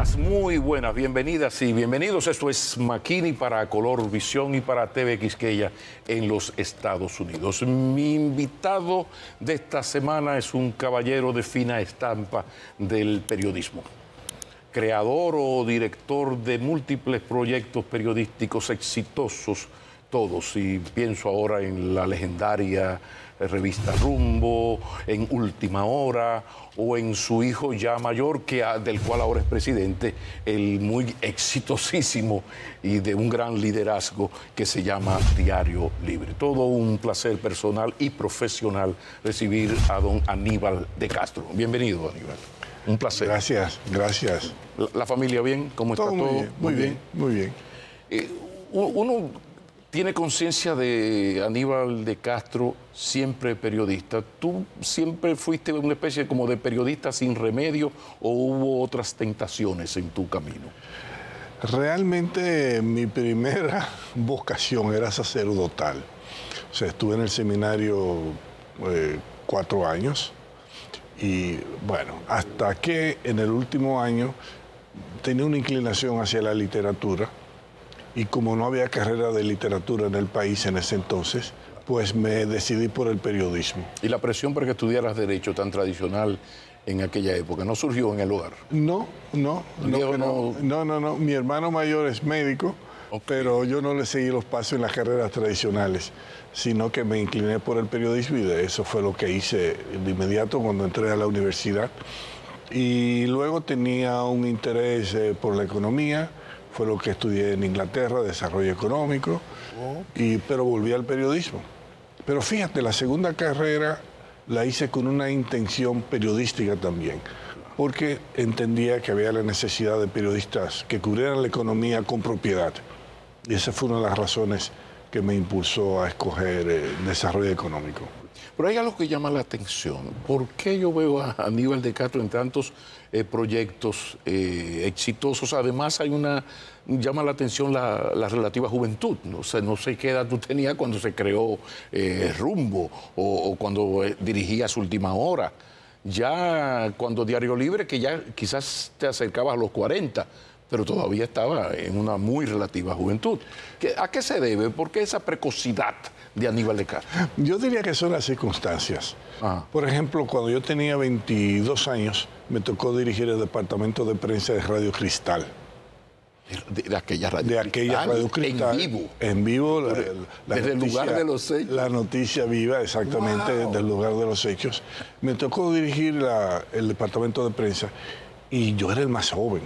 muy buenas, bienvenidas y bienvenidos. Esto es Makini para Color Visión y para TV Quisqueya en los Estados Unidos. Mi invitado de esta semana es un caballero de fina estampa del periodismo. Creador o director de múltiples proyectos periodísticos exitosos, todos, y pienso ahora en la legendaria revista Rumbo, en Última Hora, o en su hijo ya mayor, del cual ahora es presidente, el muy exitosísimo y de un gran liderazgo que se llama Diario Libre. Todo un placer personal y profesional recibir a don Aníbal de Castro. Bienvenido, Aníbal. Un placer. Gracias, gracias. ¿La familia bien? ¿Cómo está todo? Muy bien, muy bien. Uno tiene conciencia de Aníbal de Castro, siempre periodista. ¿Tú siempre fuiste una especie como de periodista sin remedio o hubo otras tentaciones en tu camino? Realmente mi primera vocación era sacerdotal. O sea, estuve en el seminario 4 años y bueno, hasta que en el último año tenía una inclinación hacia la literatura. Y como no había carrera de literatura en el país en ese entonces, pues me decidí por el periodismo. ¿Y la presión para que estudiaras Derecho tan tradicional en aquella época no surgió en el hogar? No. Mi hermano mayor es médico, pero yo no le seguí los pasos en las carreras tradicionales, sino que me incliné por el periodismo y de eso fue lo que hice de inmediato cuando entré a la universidad. Y luego tenía un interés por la economía. Fue lo que estudié en Inglaterra, desarrollo económico, pero volví al periodismo. Pero fíjate, la segunda carrera la hice con una intención periodística también, porque entendía que había la necesidad de periodistas que cubrieran la economía con propiedad. Y esa fue una de las razones que me impulsó a escoger desarrollo económico. Pero hay algo que llama la atención. ¿Por qué yo veo a Aníbal de Castro en tantos proyectos exitosos? Además, llama la atención la relativa juventud. No sé qué edad tú tenías cuando se creó Rumbo o cuando dirigías Última Hora. Ya cuando Diario Libre, que ya quizás te acercabas a los 40, pero todavía estaba en una muy relativa juventud. ¿A qué se debe? ¿Por qué esa precocidad de Aníbal de Castro? Yo diría que son las circunstancias. Ajá. Por ejemplo, cuando yo tenía 22 años, me tocó dirigir el departamento de prensa de Radio Cristal. De aquella Radio De aquella Radio Cristal. En vivo. En vivo. Desde el lugar de los hechos. La noticia viva, exactamente, Wow. del lugar de los hechos. Me tocó dirigir el departamento de prensa y yo era el más joven.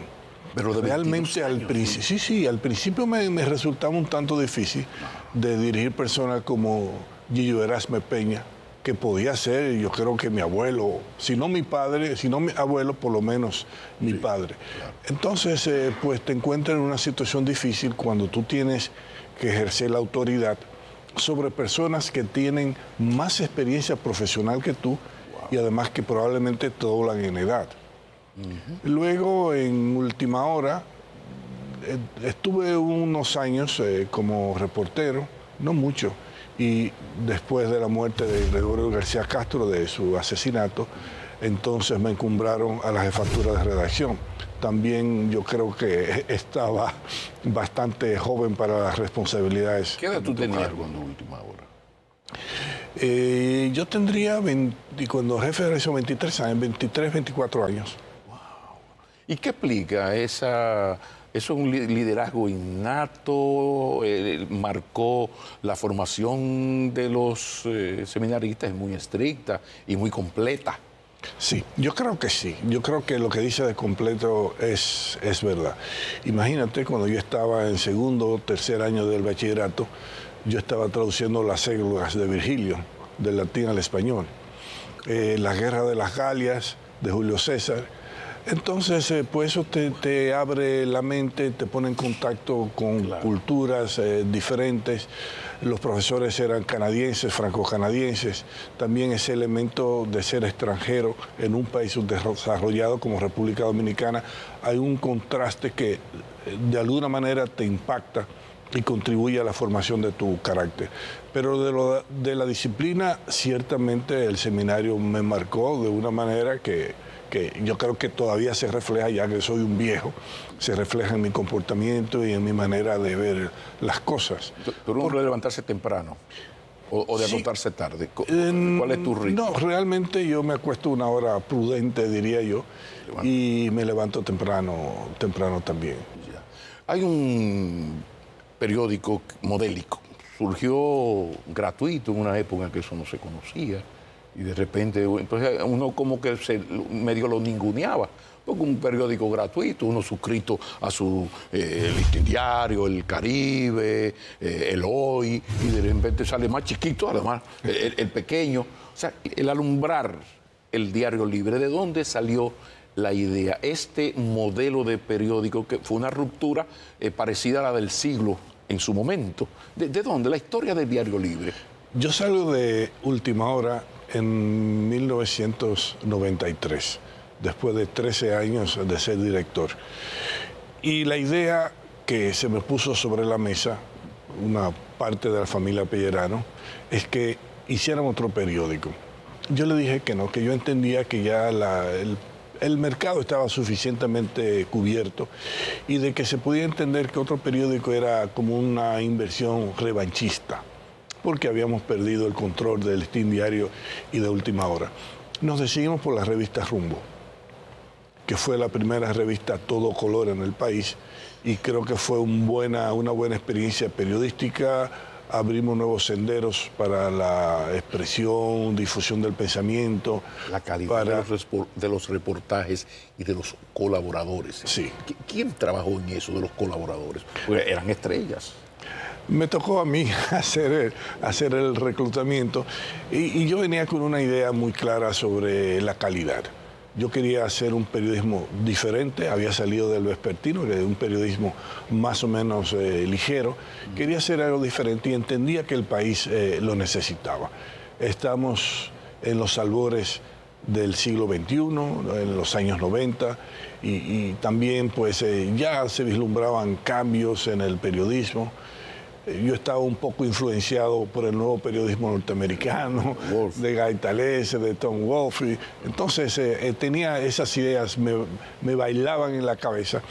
Pero de realmente al principio, sí, al principio me resultaba un tanto difícil de dirigir personas como Gillo Erasme Peña, que podía ser, yo creo que mi abuelo, si no mi padre, si no mi abuelo, por lo menos mi padre. Claro. Entonces, pues te encuentras en una situación difícil cuando tú tienes que ejercer la autoridad sobre personas que tienen más experiencia profesional que tú y además que probablemente te doblan en edad. Luego, en Última Hora, estuve unos años como reportero, no mucho, y después de la muerte de Gregorio García Castro, de su asesinato, entonces me encumbraron a la jefatura de redacción. También yo creo que estaba bastante joven para las responsabilidades. ¿Qué edad tú tenías cuando Última Hora? Yo tendría, cuando jefe de redacción, 23 años, 23, 24 años. ¿Y qué explica eso? ¿Es un liderazgo innato? ¿Marcó la formación de los seminaristas? ¿Es muy estricta y muy completa? Sí, yo creo que sí. Yo creo que lo que dice de completo es verdad. Imagínate, cuando yo estaba en segundo o tercer año del bachillerato, yo estaba traduciendo las églogas de Virgilio, del latín al español. La Guerra de las Galias, de Julio César. Entonces, pues eso te abre la mente, te pone en contacto con culturas diferentes. Los profesores eran canadienses, franco-canadienses. También ese elemento de ser extranjero en un país desarrollado como República Dominicana, hay un contraste que de alguna manera te impacta y contribuye a la formación de tu carácter. Pero de la disciplina, ciertamente el seminario me marcó de una manera que que yo creo que todavía se refleja, ya que soy un viejo, se refleja en mi comportamiento y en mi manera de ver las cosas. Pero uno puede levantarse temprano o de acostarse tarde. ¿Cuál es tu ritmo? No, realmente yo me acuesto una hora prudente, diría yo, y me levanto temprano también. Ya. Hay un periódico modélico, surgió gratuito en una época que eso no se conocía, y de repente entonces uno como que medio lo ninguneaba, porque un periódico gratuito, uno suscrito a su Listín Diario, El Caribe, El Hoy, y de repente sale más chiquito, además, el pequeño. O sea, el alumbrar el Diario Libre, ¿de dónde salió la idea? Este modelo de periódico que fue una ruptura parecida a la del siglo en su momento. ¿De dónde? La historia del Diario Libre. Yo salgo de Última Hora en 1993, después de 13 años de ser director. Y la idea que se me puso sobre la mesa, una parte de la familia Pellerano, es que hiciéramos otro periódico. Yo le dije que no, que yo entendía que ya el mercado estaba suficientemente cubierto y de que se podía entender que otro periódico era como una inversión revanchista, porque habíamos perdido el control del Listín Diario y de Última Hora. Nos decidimos por la revista Rumbo, que fue la primera revista a todo color en el país, y creo que fue una buena experiencia periodística. Abrimos nuevos senderos para la expresión, difusión del pensamiento. La calidad de los reportajes y de los colaboradores. Sí. ¿Quién trabajó en eso de los colaboradores? Pues eran estrellas. Me tocó a mí hacer el reclutamiento y yo venía con una idea muy clara sobre la calidad. Yo quería hacer un periodismo diferente, había salido del vespertino, que es un periodismo más o menos ligero. Quería hacer algo diferente y entendía que el país lo necesitaba. Estamos en los albores del siglo XXI, en los años 90, y también pues ya se vislumbraban cambios en el periodismo. Yo estaba un poco influenciado por el nuevo periodismo norteamericano, de Guy Talese, de Tom Wolfe. Entonces tenía esas ideas, me bailaban en la cabeza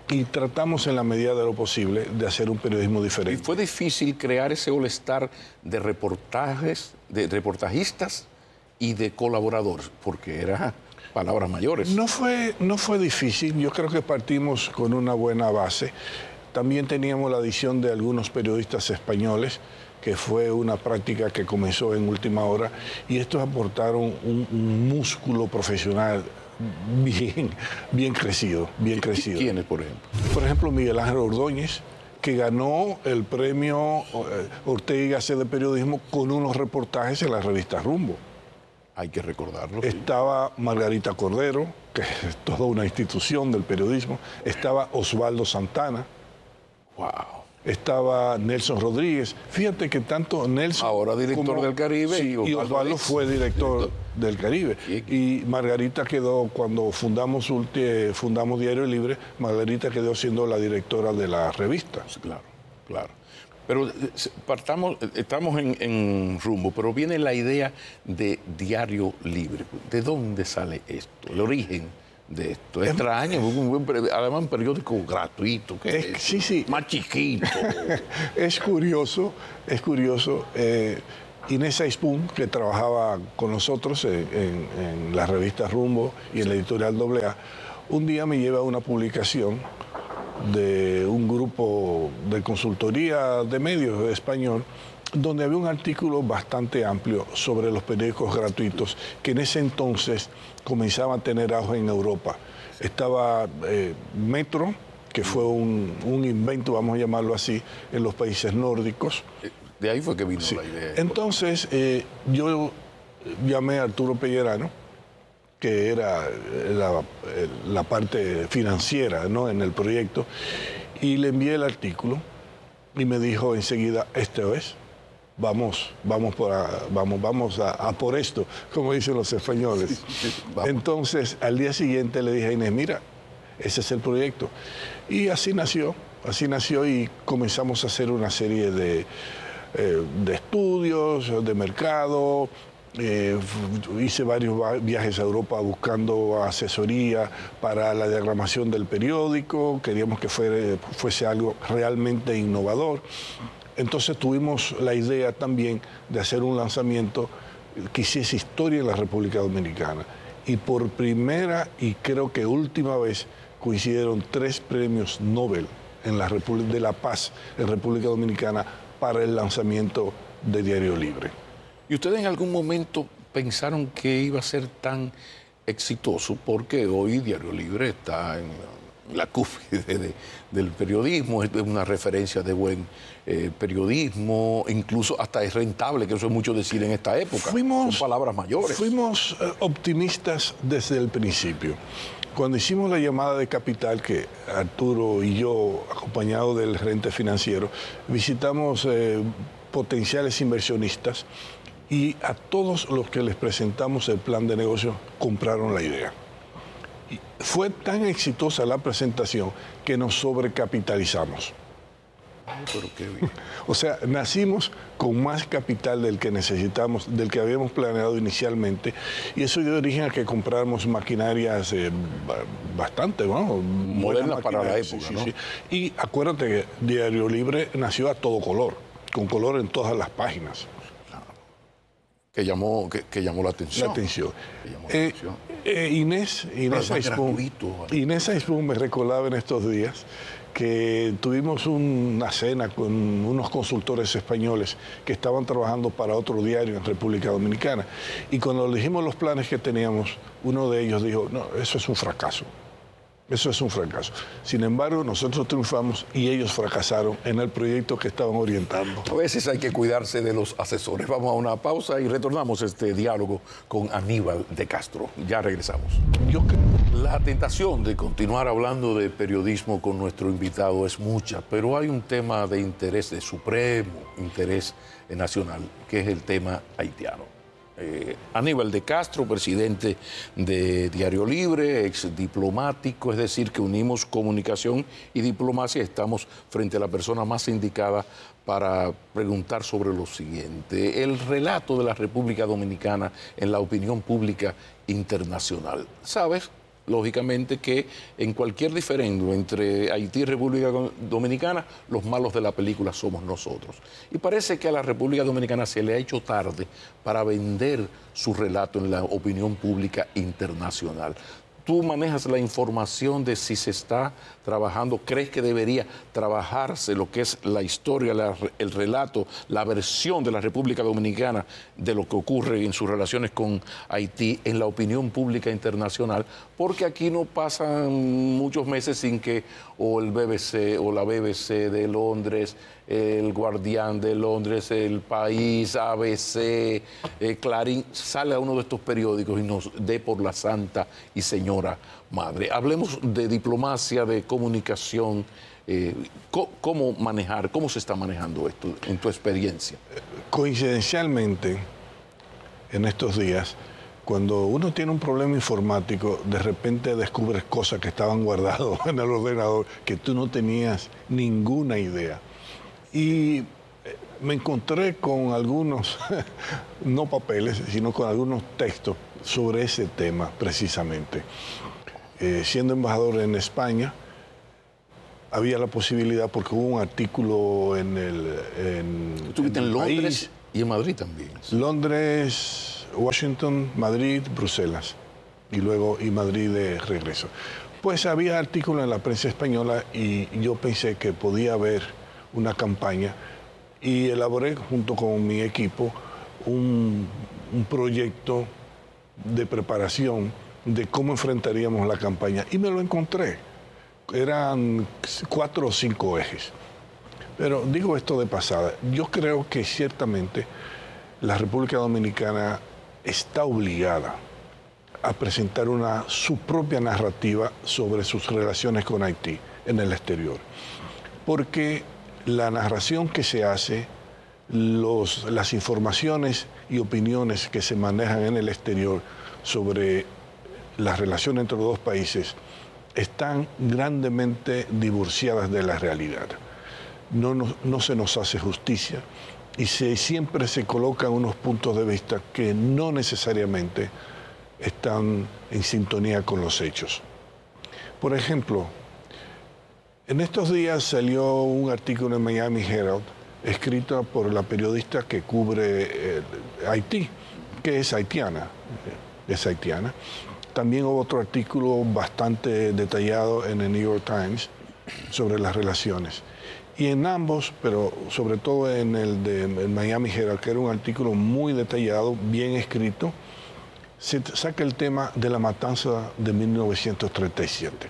y tratamos en la medida de lo posible de hacer un periodismo diferente. ¿Y fue difícil crear ese all-star de reportajes, de reportajistas y de colaboradores? Porque eran palabras mayores. No fue difícil, yo creo que partimos con una buena base. También teníamos la adición de algunos periodistas españoles, que fue una práctica que comenzó en Última Hora, y estos aportaron un músculo profesional bien crecido. ¿Quiénes, por ejemplo? Por ejemplo, Miguel Ángel Ordóñez, que ganó el premio Ortega y Gasset de periodismo con unos reportajes en la revista Rumbo. Hay que recordarlo. Estaba Margarita Cordero, que es toda una institución del periodismo. Estaba Osvaldo Santana. Wow. Estaba Nelson Rodríguez. Fíjate que tanto Nelson... Ahora director del Caribe. Sí, y Osvaldo fue director del Caribe. Y Margarita quedó, cuando fundamos Diario Libre, Margarita quedó siendo la directora de la revista. Sí, claro. Pero estamos en Rumbo, pero viene la idea de Diario Libre. ¿De dónde sale esto? El origen de esto. Es extraño, además un periódico gratuito. Sí. Más chiquito. Es curioso. Inés Aispun, que trabajaba con nosotros en la revista Rumbo y en la editorial AA, un día me lleva una publicación de un grupo de consultoría de medios español, donde había un artículo bastante amplio sobre los periódicos gratuitos que en ese entonces comenzaban a tener auge en Europa. Estaba Metro, que fue un invento, vamos a llamarlo así, en los países nórdicos. De ahí fue que vino la idea. Entonces, yo llamé a Arturo Pellerano, que era la parte financiera, ¿no?, en el proyecto, y le envié el artículo y me dijo enseguida, esto es. Vamos a por esto, como dicen los españoles. Entonces, al día siguiente le dije a Inés, mira, ese es el proyecto. Y así nació y comenzamos a hacer una serie de estudios, de mercado, Hice varios viajes a Europa buscando asesoría para la diagramación del periódico. Queríamos que fuese algo realmente innovador. Entonces tuvimos la idea también de hacer un lanzamiento que hiciese historia en la República Dominicana. Y por primera y creo que última vez coincidieron 3 premios Nobel en de la Paz en República Dominicana para el lanzamiento de Diario Libre. ¿Y ustedes en algún momento pensaron que iba a ser tan exitoso? Porque hoy Diario Libre está en la cúspide del periodismo, es una referencia de buen periodismo, incluso hasta es rentable, que eso es mucho decir en esta época. Son palabras mayores. Fuimos optimistas desde el principio. Cuando hicimos la llamada de capital, que Arturo y yo, acompañados del gerente financiero, visitamos potenciales inversionistas y a todos los que les presentamos el plan de negocio compraron la idea. Y fue tan exitosa la presentación que nos sobrecapitalizamos. Pero qué bien. O sea, nacimos con más capital del que necesitamos, del que habíamos planeado inicialmente, y eso dio origen a que compráramos maquinarias bastante, ¿no? Modernas para la época, sí, ¿no? Sí. Y acuérdate que Diario Libre nació a todo color, con color en todas las páginas. Que llamó la atención. Inés Aispun me recordaba en estos días que tuvimos una cena con unos consultores españoles que estaban trabajando para otro diario en República Dominicana. Y cuando le dijimos los planes que teníamos, uno de ellos dijo, no, eso es un fracaso. Eso es un fracaso. Sin embargo, nosotros triunfamos y ellos fracasaron en el proyecto que estaban orientando. A veces hay que cuidarse de los asesores. Vamos a una pausa y retornamos este diálogo con Aníbal de Castro. Ya regresamos. La tentación de continuar hablando de periodismo con nuestro invitado es mucha, pero hay un tema de interés, de supremo interés nacional, que es el tema haitiano. Aníbal de Castro, presidente de Diario Libre, ex diplomático, es decir, que unimos comunicación y diplomacia. Estamos frente a la persona más indicada para preguntar sobre lo siguiente: el relato de la República Dominicana en la opinión pública internacional. ¿Sabes? Lógicamente que en cualquier diferendo entre Haití y República Dominicana, los malos de la película somos nosotros. Y parece que a la República Dominicana se le ha hecho tarde para vender su relato en la opinión pública internacional. Tú manejas la información de si se está trabajando, ¿crees que debería trabajarse lo que es la historia, el relato, la versión de la República Dominicana de lo que ocurre en sus relaciones con Haití en la opinión pública internacional? Porque aquí no pasan muchos meses sin que o el BBC o la BBC de Londres, el Guardián de Londres, El País, ABC, Clarín, sale a uno de estos periódicos y nos dé por la santa y señora madre. Hablemos de diplomacia, de comunicación, cómo manejar, cómo se está manejando esto en tu experiencia. Coincidencialmente, en estos días, cuando uno tiene un problema informático, de repente descubres cosas que estaban guardadas en el ordenador que tú no tenías ninguna idea. Y me encontré con algunos, no papeles, sino con algunos textos sobre ese tema precisamente. Siendo embajador en España, había la posibilidad, porque hubo un artículo en ¿Estuviste en Londres país, y en Madrid también? Sí. Londres, Washington, Madrid, Bruselas y Madrid de regreso. Pues había artículos en la prensa española y yo pensé que podía haber una campaña y elaboré junto con mi equipo un proyecto de preparación de cómo enfrentaríamos la campaña y me lo encontré. Eran 4 o 5 ejes. Pero digo esto de pasada, yo creo que ciertamente la República Dominicana está obligada a presentar su propia narrativa sobre sus relaciones con Haití en el exterior. Porque la narración que se hace, las informaciones y opiniones que se manejan en el exterior sobre la relación entre los dos países están grandemente divorciadas de la realidad. No se nos hace justicia y siempre se colocan unos puntos de vista que no necesariamente están en sintonía con los hechos. Por ejemplo, en estos días salió un artículo en Miami Herald escrito por la periodista que cubre Haití, que es haitiana. También hubo otro artículo bastante detallado en el New York Times sobre las relaciones. Y en ambos, pero sobre todo en el de Miami Herald, que era un artículo muy detallado, bien escrito, se saca el tema de la matanza de 1937.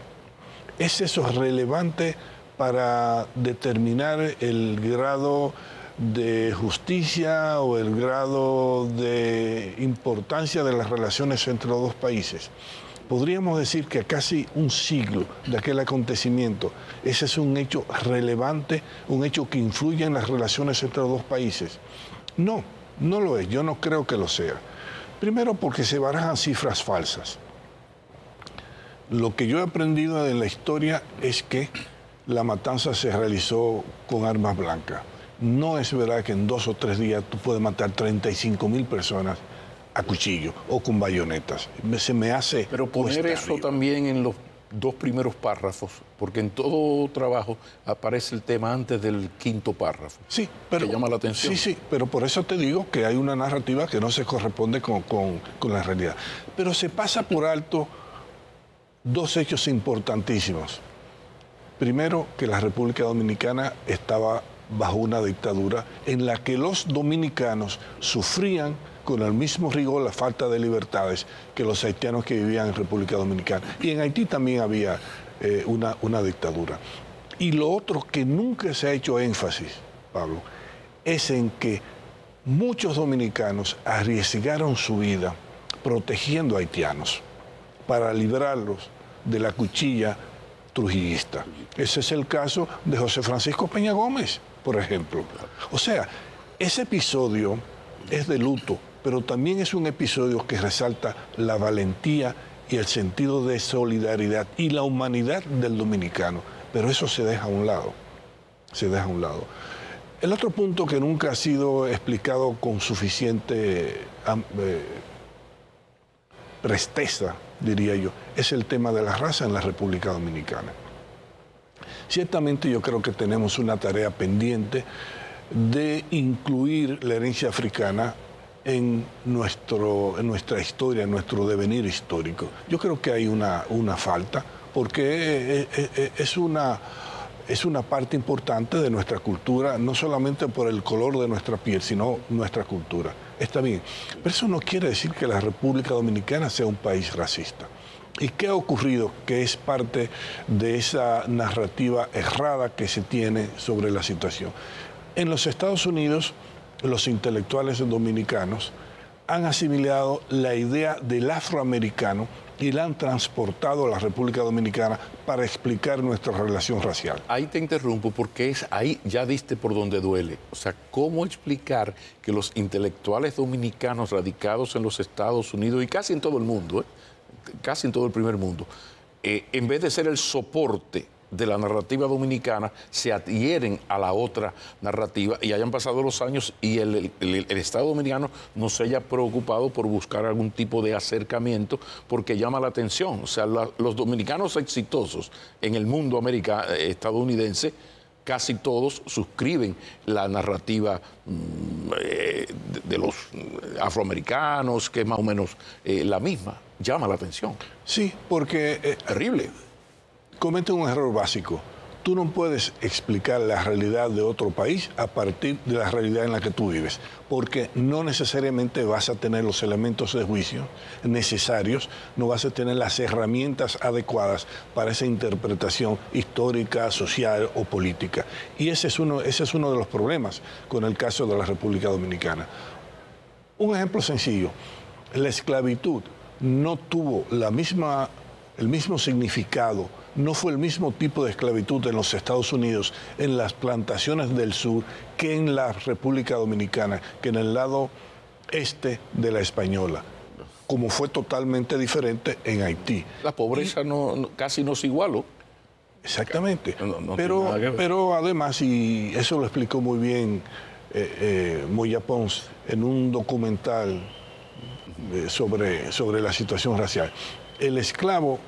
¿Es eso relevante para determinar el grado de justicia o el grado de importancia de las relaciones entre los dos países? Podríamos decir que a casi un siglo de aquel acontecimiento, ese es un hecho relevante, un hecho que influye en las relaciones entre los dos países. No, no lo es, yo no creo que lo sea. Primero porque se barajan cifras falsas. Lo que yo he aprendido de la historia es que la matanza se realizó con armas blancas. No es verdad que en 2 o 3 días tú puedes matar 35.000 personas a cuchillo o con bayonetas. Se me hace... Pero poner eso también en los 2 primeros párrafos, porque en todo trabajo aparece el tema antes del 5º párrafo. Sí, pero... ¿Te llama la atención? Sí, pero por eso te digo que hay una narrativa que no se corresponde con la realidad. Pero se pasa por alto 2 hechos importantísimos. Primero, que la República Dominicana estaba bajo una dictadura en la que los dominicanos sufrían con el mismo rigor la falta de libertades que los haitianos que vivían en República Dominicana. Y en Haití también había una dictadura. Y lo otro que nunca se ha hecho énfasis, Pablo, es en que muchos dominicanos arriesgaron su vida protegiendo a haitianos para librarlos de la cuchilla trujillista. Ese es el caso de José Francisco Peña Gómez, por ejemplo. O sea, ese episodio es de luto, pero también es un episodio que resalta la valentía y el sentido de solidaridad y la humanidad del dominicano. Pero eso se deja a un lado. Se deja a un lado. El otro punto que nunca ha sido explicado con suficiente presteza, diría yo, es el tema de la raza en la República Dominicana. Ciertamente yo creo que tenemos una tarea pendiente de incluir la herencia africana en nuestra historia, en nuestro devenir histórico. Yo creo que hay una falta, porque es una parte importante de nuestra cultura, no solamente por el color de nuestra piel, sino nuestra cultura. Está bien, pero eso no quiere decir que la República Dominicana sea un país racista. ¿Y qué ha ocurrido? Que es parte de esa narrativa errada que se tiene sobre la situación. En los Estados Unidos, los intelectuales dominicanos han asimilado la idea del afroamericano y la han transportado a la República Dominicana para explicar nuestra relación racial. Ahí te interrumpo porque ahí ya diste por donde duele. O sea, ¿cómo explicar que los intelectuales dominicanos radicados en los Estados Unidos y casi en todo el mundo, casi en todo el primer mundo, en vez de ser el soporte de la narrativa dominicana, se adhieren a la otra narrativa y hayan pasado los años y el Estado dominicano no se haya preocupado por buscar algún tipo de acercamiento porque llama la atención? O sea, los dominicanos exitosos en el mundo estadounidense, casi todos suscriben la narrativa de los afroamericanos, que es más o menos la misma. Llama la atención. Sí, porque... terrible. Comete un error básico. Tú no puedes explicar la realidad de otro país a partir de la realidad en la que tú vives, porque no necesariamente vas a tener los elementos de juicio necesarios, no vas a tener las herramientas adecuadas para esa interpretación histórica, social o política. Y ese es uno de los problemas con el caso de la República Dominicana. Un ejemplo sencillo: la esclavitud no tuvo el mismo significado, no fue el mismo tipo de esclavitud en los Estados Unidos, en las plantaciones del sur, que en la República Dominicana, que en el lado este de la Española, como fue totalmente diferente en Haití. La pobreza casi no se igualó. Exactamente. Pero además, y eso lo explicó muy bien Moya Pons en un documental sobre la situación racial. El esclavo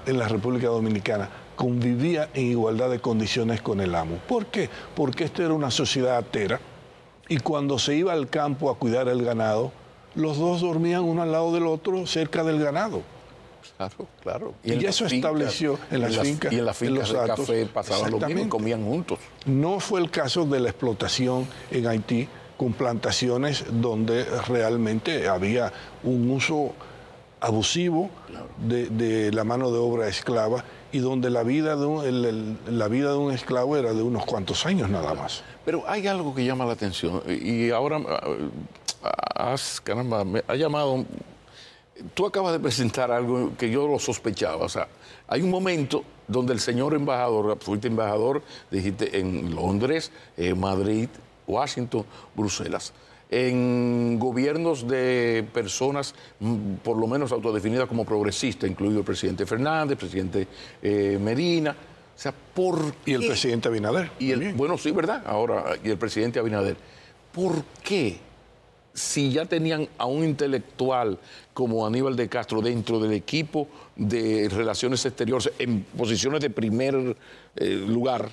en la República Dominicana convivía en igualdad de condiciones con el amo. ¿Por qué? Porque esto era una sociedad atera y cuando se iba al campo a cuidar el ganado, los dos dormían uno al lado del otro cerca del ganado. Claro, claro. Y eso estableció en las fincas. Y en las fincas de café pasaban lo mismo, comían juntos. No fue el caso de la explotación en Haití con plantaciones donde realmente había un uso abusivo de la mano de obra esclava y donde la vida de un esclavo era de unos cuantos años nada más. Pero hay algo que llama la atención y ahora, caramba, me ha llamado... Tú acabas de presentar algo que yo lo sospechaba. O sea, hay un momento donde el señor embajador, fuiste embajador, dijiste, en Londres, Madrid, Washington, Bruselas, en gobiernos de personas por lo menos autodefinidas como progresistas, incluido el presidente Fernández, el presidente Medina. O sea, ¿por qué? Y el presidente Abinader. Bueno, sí, ¿verdad? Ahora, y el presidente Abinader. ¿Por qué? Si ya tenían a un intelectual como Aníbal de Castro dentro del equipo de Relaciones Exteriores en posiciones de primer lugar,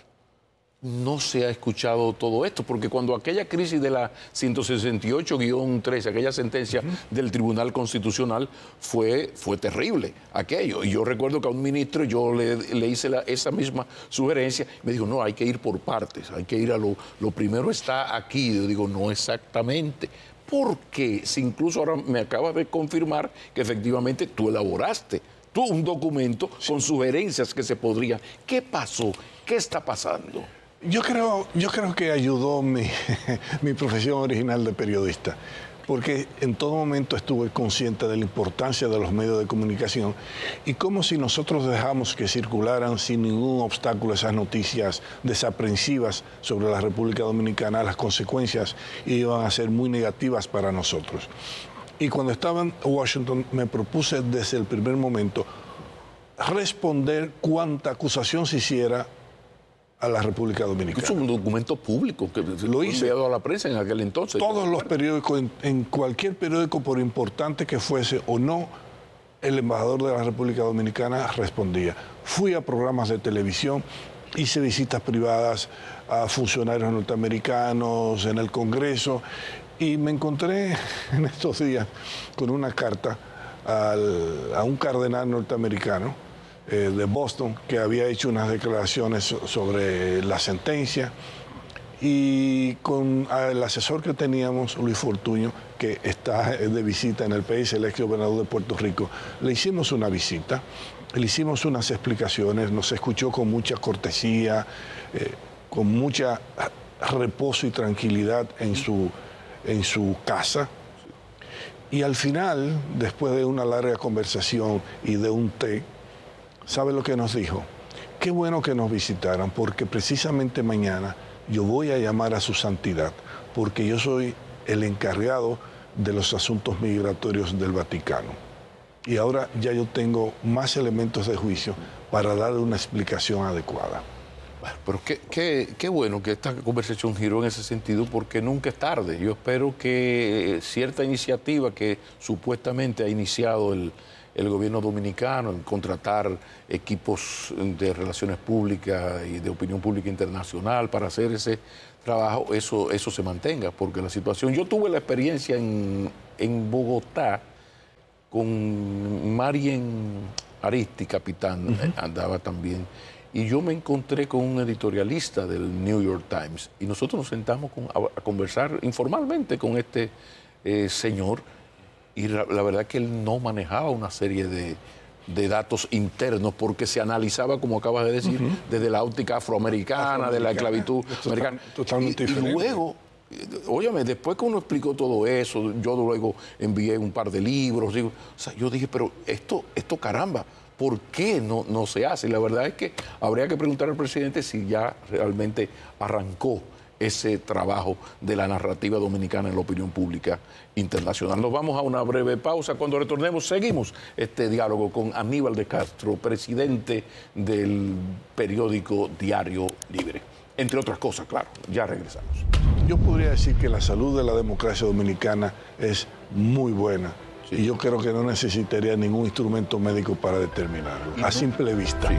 no se ha escuchado todo esto, porque cuando aquella crisis de la 168-13, aquella sentencia del Tribunal Constitucional, fue terrible aquello. Y yo recuerdo que a un ministro yo le hice esa misma sugerencia, me dijo, no, hay que ir por partes, hay que ir a lo primero está aquí. Yo digo, no exactamente. Porque si incluso ahora me acabas de confirmar que efectivamente tú elaboraste un documento con sugerencias que se podrían. ¿Qué pasó? ¿Qué está pasando? Yo creo que ayudó mi profesión original de periodista, porque en todo momento estuve consciente de la importancia de los medios de comunicación y cómo si nosotros dejamos que circularan sin ningún obstáculo esas noticias desaprensivas sobre la República Dominicana, las consecuencias iban a ser muy negativas para nosotros. Y cuando estaba en Washington me propuse desde el primer momento responder cuanta acusación se hiciera a la República Dominicana. Es un documento público que lo hice enviado a la prensa en aquel entonces. Todos los periódicos, en cualquier periódico, por importante que fuese o no, el embajador de la República Dominicana respondía. Fui a programas de televisión, hice visitas privadas a funcionarios norteamericanos, en el Congreso, y me encontré en estos días con una carta a un cardenal norteamericano de Boston, que había hecho unas declaraciones sobre la sentencia, y con el asesor que teníamos, Luis Fortuño, que está de visita en el país, el ex gobernador de Puerto Rico, le hicimos una visita, le hicimos unas explicaciones, nos escuchó con mucha cortesía, con mucha reposo y tranquilidad en su casa, y al final, después de una larga conversación y de un té, ¿sabe lo que nos dijo? Qué bueno que nos visitaran, porque precisamente mañana yo voy a llamar a su santidad, porque yo soy el encargado de los asuntos migratorios del Vaticano. Y ahora ya yo tengo más elementos de juicio para darle una explicación adecuada. Pero qué bueno que esta conversación giró en ese sentido, porque nunca es tarde. Yo espero que cierta iniciativa que supuestamente ha iniciado el gobierno dominicano en contratar equipos de relaciones públicas y de opinión pública internacional para hacer ese trabajo, eso se mantenga, porque la situación... Yo tuve la experiencia en Bogotá con Marien Aristi, capitán, andaba también, y yo me encontré con un editorialista del New York Times, y nosotros nos sentamos a conversar informalmente con este señor, y la verdad que él no manejaba una serie de datos internos, porque se analizaba, como acabas de decir, desde la óptica afroamericana, de la esclavitud americana. Totalmente diferente. Y luego, óyeme, después que uno explicó todo eso, yo luego envié un par de libros, o sea, yo dije, pero esto caramba, ¿por qué no se hace? Y la verdad es que habría que preguntar al presidente si ya realmente arrancó ese trabajo de la narrativa dominicana en la opinión pública internacional. Nos vamos a una breve pausa. Cuando retornemos, seguimos este diálogo con Aníbal de Castro, presidente del periódico Diario Libre. Entre otras cosas, claro. Ya regresamos. Yo podría decir que la salud de la democracia dominicana es muy buena. Sí. Y yo creo que no necesitaría ningún instrumento médico para determinarlo, a simple vista. Sí.